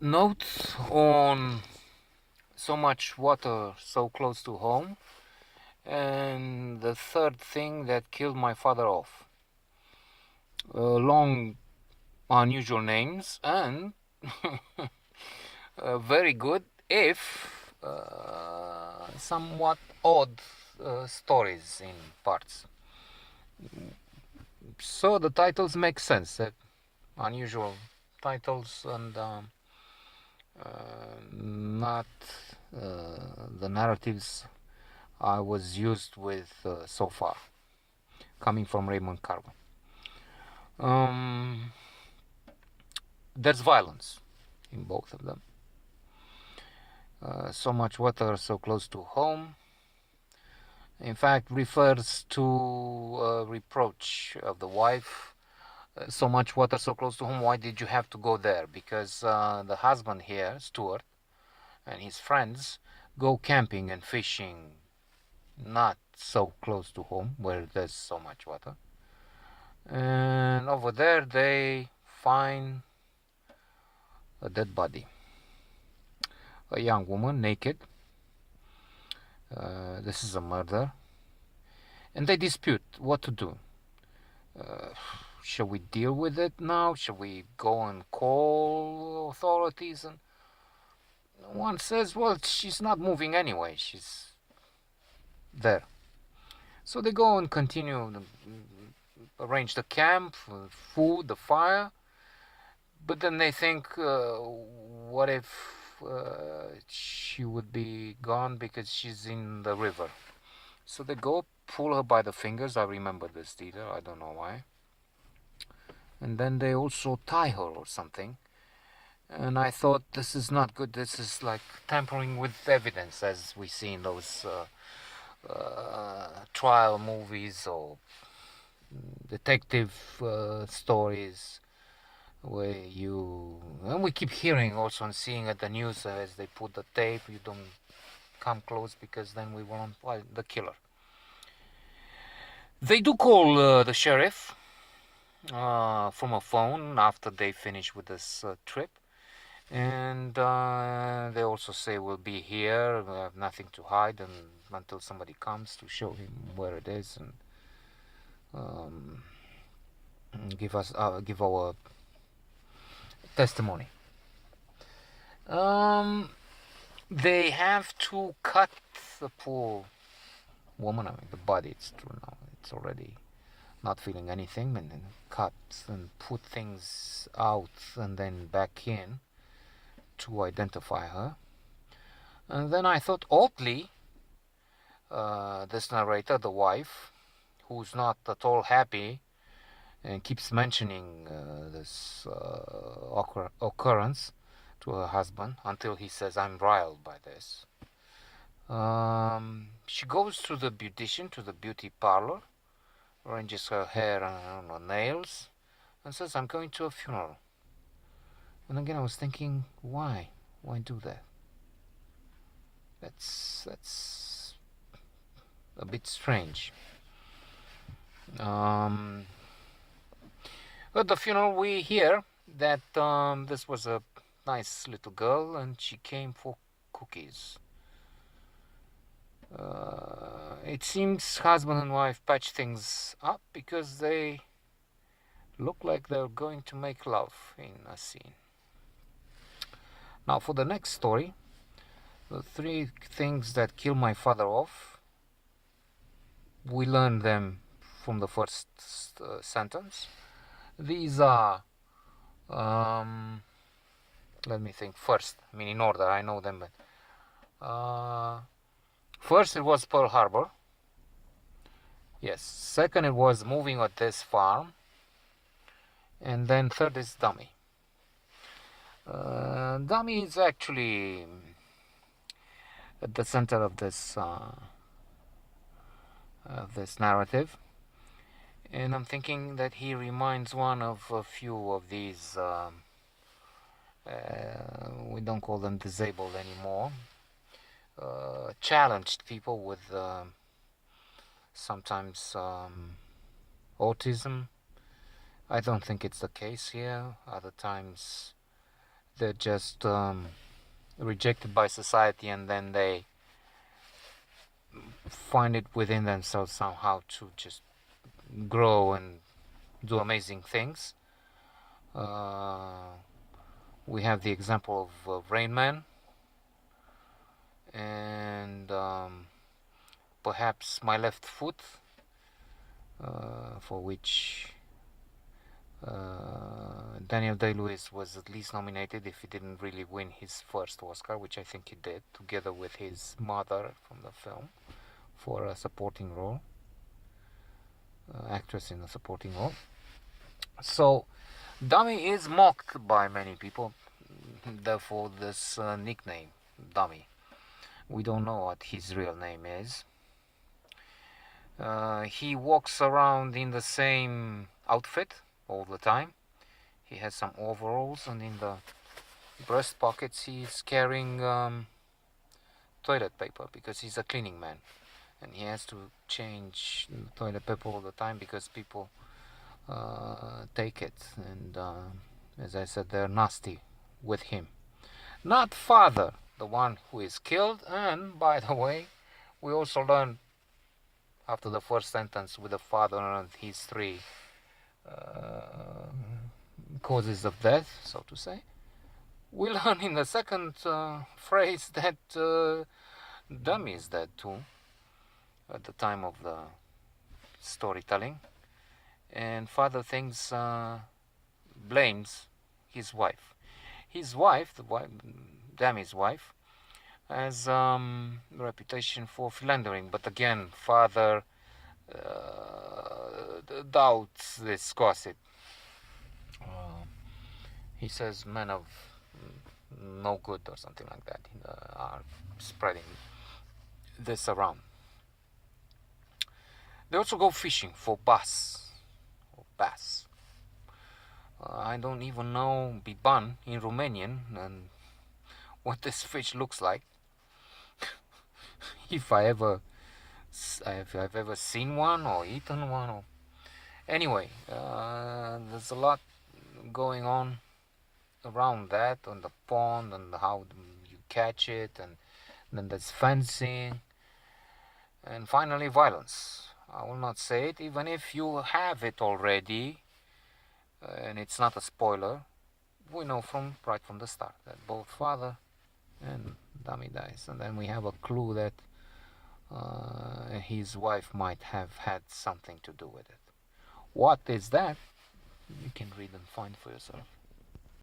Note on so much water so close to home, and the third thing that killed my father off. Long, unusual names, and very good, if somewhat odd stories in parts. So the titles make sense. Unusual titles and not the narratives I was used with so far, coming from Raymond Carver. Um, there's violence in both of them. So much water so close to home, in fact, refers to a reproach of the wife. So much water so close to home, why did you have to go there? Because the husband here, Stuart, and his friends go camping and fishing not so close to home where there's so much water. And over there they find a dead body. A young woman, naked. This is a murder. And they dispute what to do. Uh, shall we deal with it now? Shall we go and call authorities? And one says, well, she's not moving anyway. She's there. So they go and continue, arrange the camp, food, the fire. But then they think, what if she would be gone because she's in the river? So they go pull her by the fingers. I remember this detail. I don't know why. And then they also tie her or something. And I thought, this is not good. This is like tampering with evidence, as we see in those trial movies or detective stories, where and we keep hearing also and seeing at the news as they put the tape, you don't come close because then we won't find the killer. They do call the sheriff from a phone after they finish with this trip. And they also say, we'll be here, we have nothing to hide, and until somebody comes to show him where it is and um, give our testimony. They have to cut the poor woman. I mean, the body. It's true now. It's already not feeling anything, and then cut and put things out and then back in to identify her. And then I thought, oddly, this narrator, the wife, who's not at all happy and keeps mentioning this occurrence to her husband until he says, I'm riled by this. She goes to the beautician, to the beauty parlor, arranges her hair and her nails, and says, I'm going to a funeral. And again, I was thinking, why? Why do that? That's a bit strange. At the funeral, we hear that this was a nice little girl, and she came for cookies. It seems husband and wife patch things up because they look like they're going to make love in a scene. Now, for the next story, the three things that kill my father off, we learn them from the first sentence. These are, let me think first, I mean in order, I know them, but first it was Pearl Harbor. Yes. Second, it was moving at this farm. And then third is Dummy. Dummy is actually at the center of this narrative, and I'm thinking that he reminds one of a few of these. We don't call them disabled anymore. Challenged people with sometimes autism. I don't think it's the case here. Other times They're just rejected by society, and then they find it within themselves somehow to just grow and do amazing things. We have the example of Rain Man, and perhaps My Left Foot, for which Daniel Day-Lewis was at least nominated, if he didn't really win his first Oscar, which I think he did, together with his mother from the film, for a supporting role, actress in a supporting role. So, Dummy is mocked by many people, therefore this nickname, Dummy. We don't know what his real name is. He walks around in the same outfit all the time. He has some overalls, and in the breast pockets he's carrying toilet paper, because he's a cleaning man, and he has to change toilet paper all the time because people take it, and as I said, they're nasty with him. Not Father, the one who is killed. And by the way, we also learn after the first sentence with the father and his three causes of death, so to say, we learn in the second phrase that Dummy is dead too at the time of the storytelling, and Father thinks, blames his wife. His wife, Dammy's wife, has a reputation for philandering, but again, Father doubts this gossip. He says men of no good or something like that are spreading this around. They also go fishing for bass. I don't even know biban in Romanian and what this fish looks like. If I've ever seen one or eaten one. Anyway, there's a lot going on around that, on the pond, and how you catch it, and then there's fencing, and finally violence. I will not say it, even if you have it already, and it's not a spoiler. We know right from the start that both Father and Dummy dies, and then we have a clue that his wife might have had something to do with it. What is that? You can read and find for yourself.